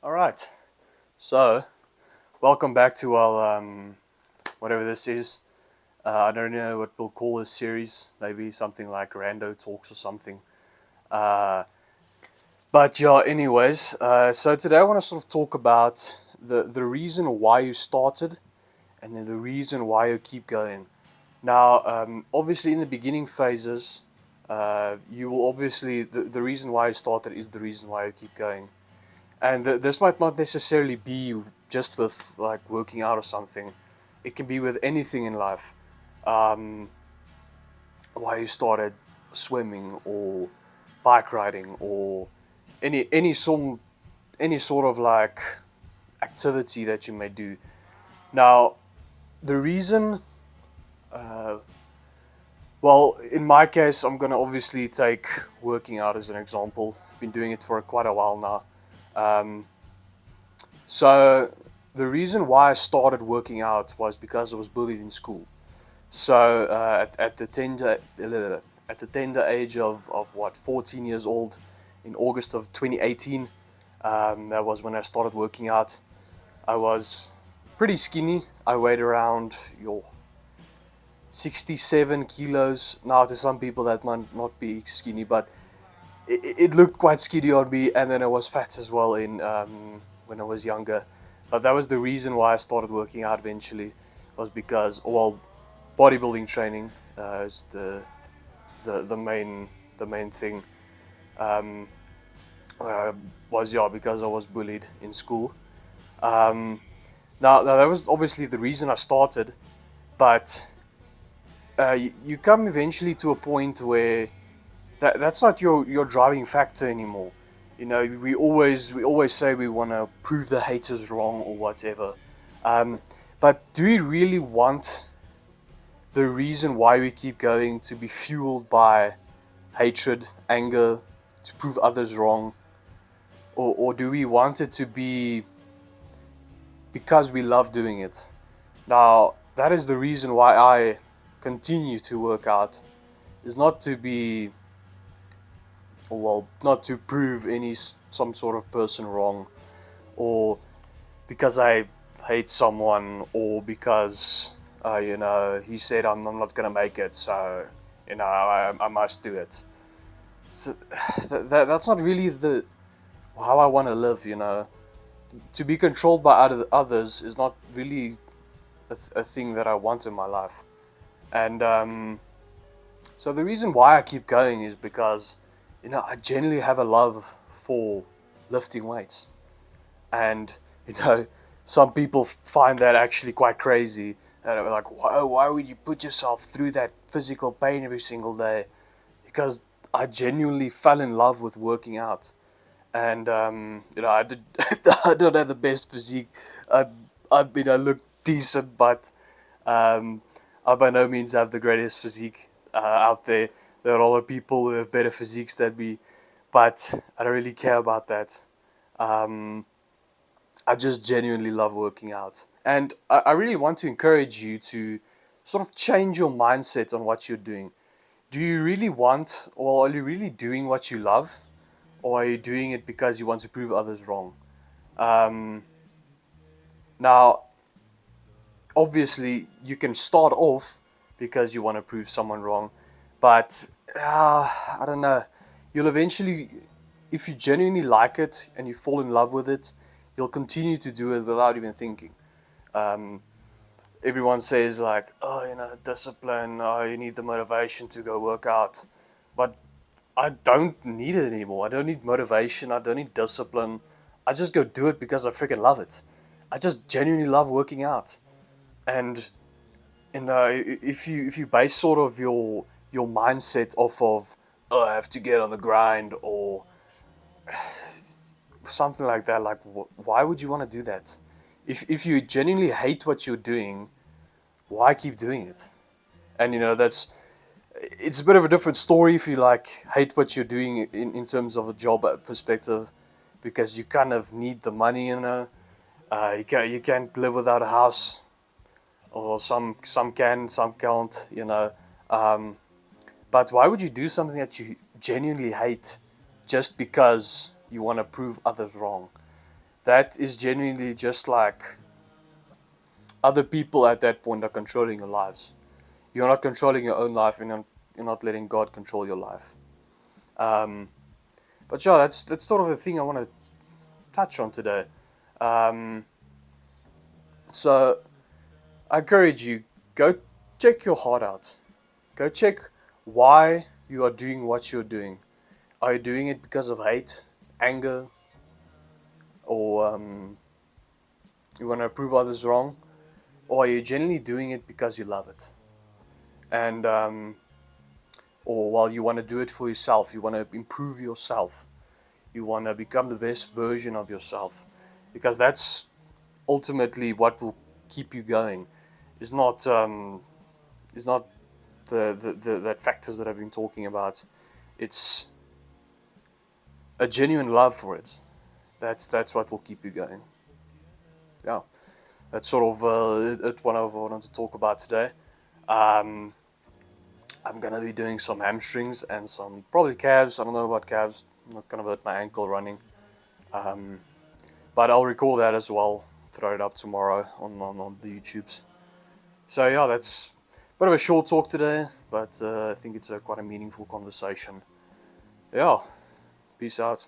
All right. So, welcome back to our whatever this is. I don't know what we'll call this series. Maybe something like Rando talks or something. Uh, but yeah. Anyways, so today I want to sort of talk about the reason why you started, and then the reason why you keep going. Now, obviously, in the beginning phases, you will obviously the reason why you started is the reason why you keep going. And this might not necessarily be just with like working out or something. It can be with anything in life. Um, why you started swimming or bike riding or any sort of like activity that you may do. Now, the reason, uh, well, in my case, I'm gonna obviously take working out as an example. I've been doing it for quite a while now. Um, So the reason why I started working out was because I was bullied in school. So at the tender age of what 14 years old, in August of 2018, that was when I started working out. I was pretty skinny. I weighed around 67 kilos. Now to some people that might not be skinny, but it looked quite skinny on me, and then I was fat as well in when I was younger. But that was the reason why I started working out eventually, was because well, bodybuilding training is the main thing. Um, was yeah because I was bullied in school. Um, now that was obviously the reason I started, but you come eventually to a point where that's not your driving factor anymore. You know, we always say we want to prove the haters wrong or whatever. Um, but do we really want the reason why we keep going to be fueled by hatred, anger, to prove others wrong, or do we want it to be because we love doing it? Now, that is the reason why I continue to work out. Is not to be well, not to prove some sort of person wrong, or because I hate someone, or because he said I'm not gonna make it, so I must do it. So, that's not really the how I want to live. To be controlled by others is not really a thing that I want in my life, and so the reason why I keep going is because I generally have a love for lifting weights. And, you know, some people find that actually quite crazy. And they're like, why would you put yourself through that physical pain every single day? Because I genuinely fell in love with working out. And, I did, I don't have the best physique. I look decent, but um, I by no means have the greatest physique out there. There are a lot of people who have better physiques than me, but I don't really care about that. Um, I just genuinely love working out. And I really want to encourage you to sort of change your mindset on what you're doing. Do you really want, or are you really doing what you love? Or are you doing it because you want to prove others wrong? Um, Now, obviously, you can start off because you want to prove someone wrong, but I don't know. You'll eventually, if you genuinely like it and you fall in love with it, you'll continue to do it without even thinking. Um, Everyone says like, oh, discipline. Oh, you need the motivation to go work out, but I don't need it anymore. I don't need motivation. I don't need discipline. I just go do it because I freaking love it. I just genuinely love working out, and if you base sort of your mindset off of, oh, I have to get on the grind or something like that, like why would you want to do that? If you genuinely hate what you're doing, why keep doing it? And that's it's a bit of a different story if you like hate what you're doing in terms of a job perspective, because you kind of need the money. You can't live without a house, or some can, some can't. Um, but why would you do something that you genuinely hate just because you want to prove others wrong? that is genuinely just like other people at that point are controlling your lives. You're not controlling your own life, and you're not letting God control your life. Um, but yeah, that's sort of the thing I want to touch on today. Um, so I encourage you, go check your heart out. Go check why you are doing what you're doing. Are you doing it because of hate, anger, or you want to prove others wrong? Or are you genuinely doing it because you love it? And or while you want to do it for yourself, you want to improve yourself, you want to become the best version of yourself, because that's ultimately what will keep you going. Is not is not the that factors that I've been talking about. It's a genuine love for it. That's what will keep you going. Yeah, that's sort of what I wanted to talk about today. Um, I'm gonna be doing some hamstrings and some probably calves. I don't know about calves. I'm not gonna hurt my ankle running. Um, but I'll record that as well. Throw it up tomorrow on the YouTubes. So yeah, that's a bit of a short talk today, but I think it's quite a meaningful conversation. Yeah, peace out.